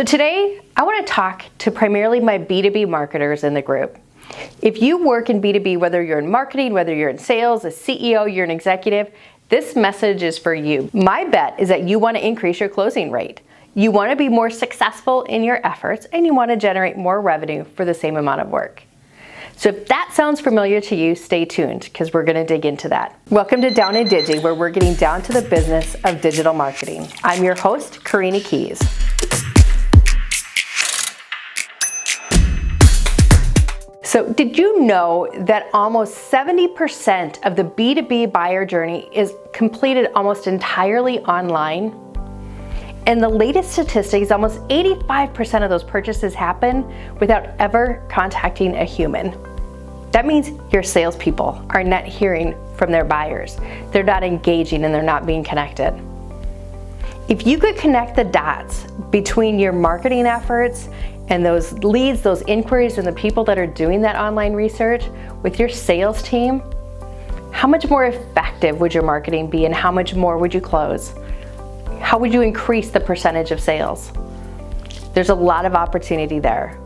So today, I want to talk to primarily my B2B marketers in the group. If you work in B2B, whether you're in marketing, whether you're in sales, a CEO, you're an executive, this message is for you. My bet is that you want to increase your closing rate. You want to be more successful in your efforts, and you want to generate more revenue for the same amount of work. So if that sounds familiar to you, stay tuned because we're going to dig into that. Welcome to Down in Digi, where we're getting down to the business of digital marketing. I'm your host, Karina Keys. So did you know that almost 70% of the B2B buyer journey is completed almost entirely online? And the latest statistics, almost 85% of those purchases happen without ever contacting a human. That means your salespeople are not hearing from their buyers. They're not engaging and they're not being connected. If you could connect the dots between your marketing efforts and those leads, those inquiries, and the people that are doing that online research with your sales team, how much more effective would your marketing be and how much more would you close? How would you increase the percentage of sales? There's a lot of opportunity there.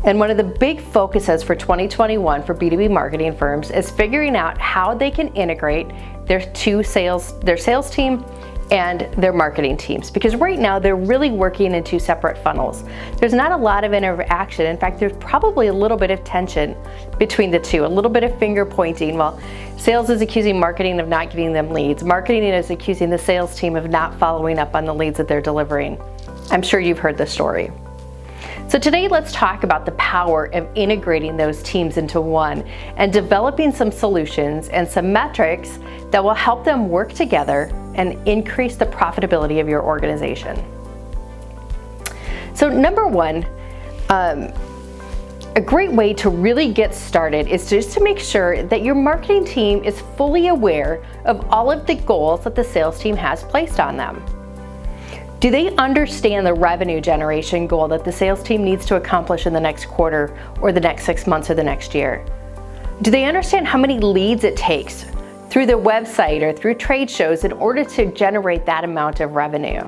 And one of the big focuses for 2021 for B2B marketing firms is figuring out how they can integrate their sales team and their marketing teams. Because right now they're really working in two separate funnels. There's not a lot of interaction. In fact, there's probably a little bit of tension between the two, a little bit of finger pointing. While sales is accusing marketing of not giving them leads, marketing is accusing the sales team of not following up on the leads that they're delivering. I'm sure you've heard the story. So today, let's talk about the power of integrating those teams into one and developing some solutions and some metrics that will help them work together and increase the profitability of your organization. So number one, a great way to really get started is just to make sure that your marketing team is fully aware of all of the goals that the sales team has placed on them. Do they understand the revenue generation goal that the sales team needs to accomplish in the next quarter or the next 6 months or the next year? Do they understand how many leads it takes through their website or through trade shows in order to generate that amount of revenue?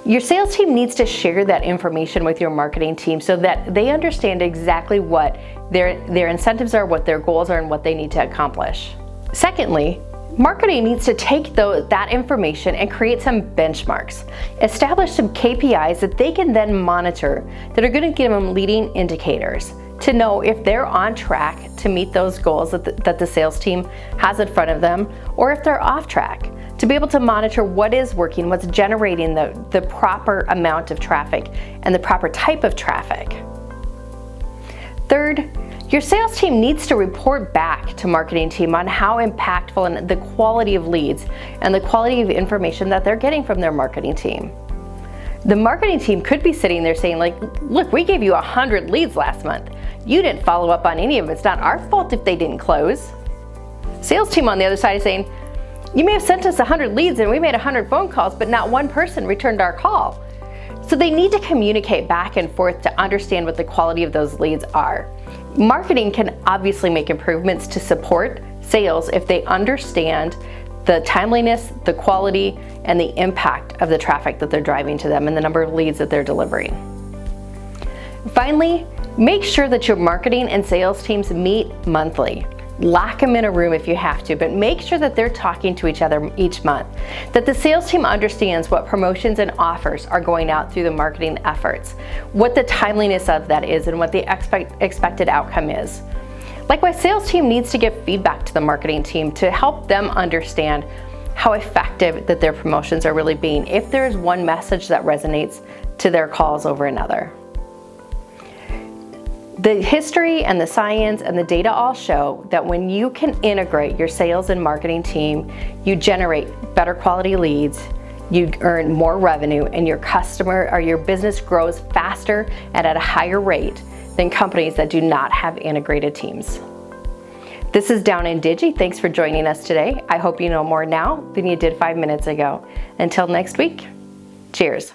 Your sales team needs to share that information with your marketing team so that they understand exactly what their incentives are, what their goals are, and what they need to accomplish. Secondly, marketing needs to take that information and create some benchmarks. Establish some KPIs that they can then monitor that are going to give them leading indicators to know if they're on track to meet those goals that the sales team has in front of them, or if they're off track, to be able to monitor what is working, what's generating the proper amount of traffic and the proper type of traffic. Third, your sales team needs to report back to marketing team on how impactful and the quality of leads and the quality of information that they're getting from their marketing team. The marketing team could be sitting there saying, like, look, we gave you 100 leads last month. You didn't follow up on any of them. It's not our fault if they didn't close. Sales team on the other side is saying, you may have sent us 100 leads and we made 100 phone calls, but not one person returned our call. So they need to communicate back and forth to understand what the quality of those leads are. Marketing can obviously make improvements to support sales if they understand the timeliness, the quality, and the impact of the traffic that they're driving to them and the number of leads that they're delivering. Finally, make sure that your marketing and sales teams meet monthly. Lock them in a room if you have to, but make sure that they're talking to each other each month, that the sales team understands what promotions and offers are going out through the marketing efforts, what the timeliness of that is, and what the expected outcome is. Likewise, sales team needs to give feedback to the marketing team to help them understand how effective that their promotions are really being, if there's one message that resonates to their calls over another. The history and the science and the data all show that when you can integrate your sales and marketing team, you generate better quality leads, you earn more revenue, and your customer or your business grows faster and at a higher rate than companies that do not have integrated teams. This is Down in Digi. Thanks for joining us today. I hope you know more now than you did 5 minutes ago. Until next week, cheers.